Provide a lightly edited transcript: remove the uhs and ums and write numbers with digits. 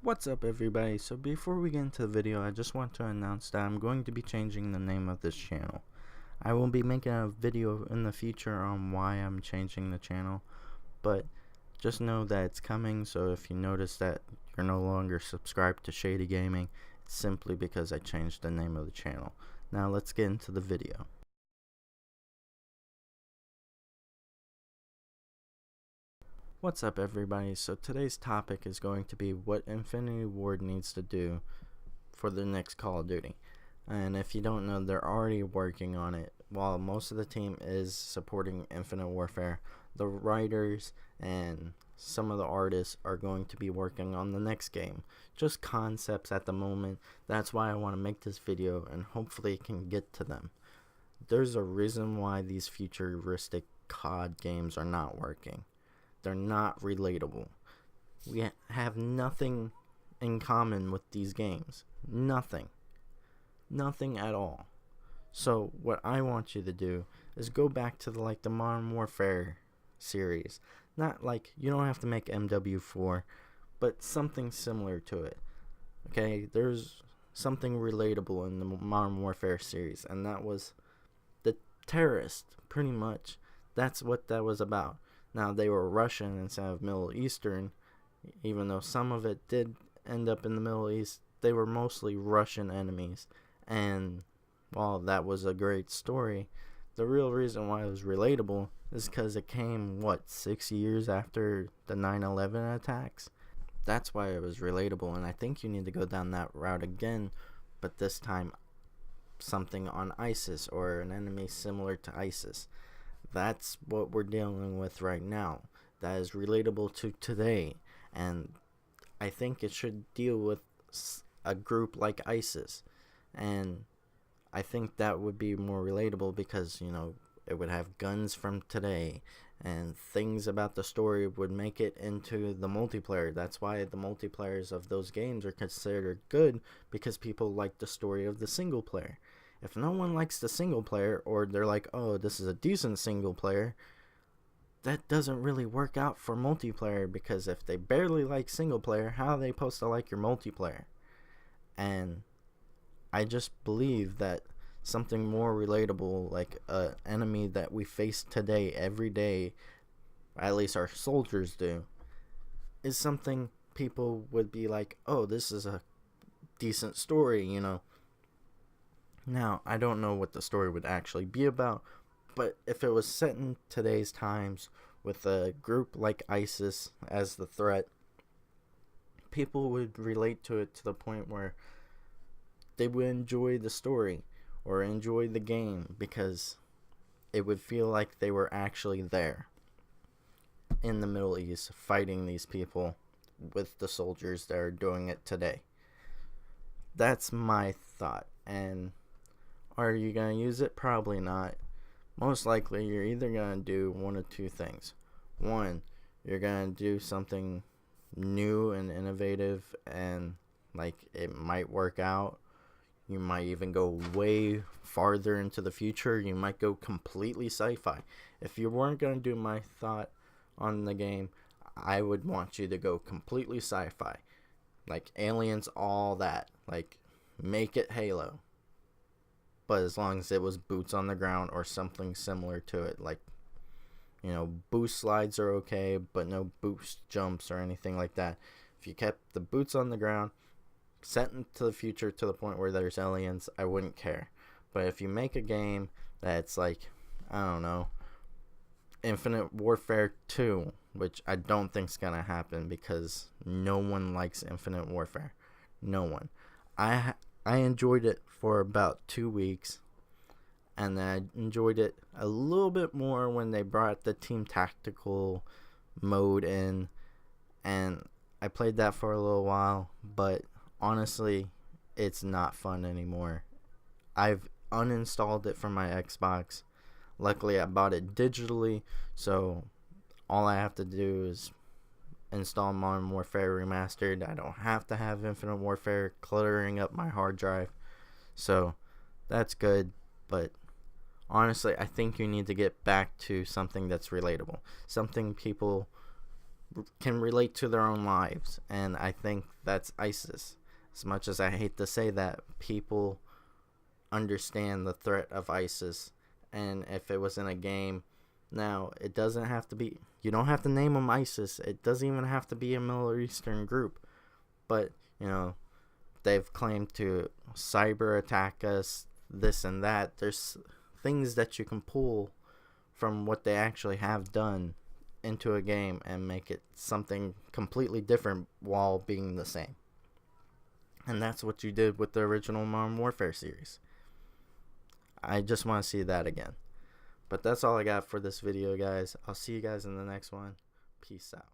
What's up everybody? So before we get into the video, I just want to announce that I'm going to be changing the name of this channel. I will be making a video in the future on why I'm changing the channel, but just know that it's coming. So if you notice that you're no longer subscribed to Shady Gaming, it's simply because I changed the name of the channel. Now let's get into the video. What's up everybody? So today's topic is going to be what Infinity Ward needs to do for the next Call of Duty. And if you don't know, they're already working on it. While most of the team is supporting Infinite Warfare, the writers and some of the artists are going to be working on the next game. Just concepts at the moment. That's why I want to make this video, and hopefully it can get to them. There's a reason why these futuristic COD games are not working. They're not relatable. We have nothing in common with these games. Nothing at all. So what I want you to do is go back to the Modern Warfare series. Not like, you don't have to make MW4, but something similar to it. Okay, there's something relatable in the Modern Warfare series, and that was the terrorist, pretty much. That's what that was about. Now, they were Russian instead of Middle Eastern, even though some of it did end up in the Middle East. They were mostly Russian enemies, and while that was a great story, the real reason why it was relatable is because it came, 6 years after the 9/11 attacks? That's why it was relatable, and I think you need to go down that route again, but this time something on ISIS, or an enemy similar to ISIS. That's what we're dealing with right now. That is relatable to today, and I think it should deal with a group like ISIS, and I think that would be more relatable because, it would have guns from today, and things about the story would make it into the multiplayer. That's why the multiplayers of those games are considered good, because people like the story of the single player. If no one likes the single player, or they're like, oh, this is a decent single player, that doesn't really work out for multiplayer, because if they barely like single player, how are they supposed to like your multiplayer? And I just believe that something more relatable, like an enemy that we face today, every day, at least our soldiers do, is something people would be like, oh, this is a decent story, Now, I don't know what the story would actually be about, but if it was set in today's times with a group like ISIS as the threat, people would relate to it to the point where they would enjoy the story or enjoy the game, because it would feel like they were actually there in the Middle East fighting these people with the soldiers that are doing it today. That's my thought. And are you going to use it? Probably not. Most likely, you're either going to do one of two things. One, you're going to do something new and innovative, and it might work out. You might even go way farther into the future. You might go completely sci-fi. If you weren't going to do my thought on the game, I would want you to go completely sci-fi. Like aliens, all that. Make it Halo. But as long as it was boots on the ground or something similar to it, boost slides are okay, but no boost jumps or anything like that. If you kept the boots on the ground, set into the future to the point where there's aliens, I wouldn't care. But if you make a game that's Infinite Warfare 2, which I don't think's gonna happen, because no one likes Infinite Warfare. No one. I enjoyed it for about 2 weeks, and then I enjoyed it a little bit more when they brought the team tactical mode in, and I played that for a little while, but honestly, it's not fun anymore. I've uninstalled it from my Xbox. Luckily, I bought it digitally, so all I have to do is install Modern Warfare Remastered. I don't have to have Infinite Warfare cluttering up my hard drive, so that's good. But honestly, I think you need to get back to something that's relatable, something people can relate to their own lives, and I think that's ISIS. As much as I hate to say that, people understand the threat of ISIS, and if it was in a game, now it doesn't have to be, you don't have to name them ISIS, it doesn't even have to be a Middle Eastern group, but they've claimed to cyber attack us, this and that. There's things that you can pull from what they actually have done into a game and make it something completely different while being the same. And that's what you did with the original Modern Warfare series. I just want to see that again. But that's all I got for this video, guys. I'll see you guys in the next one. Peace out.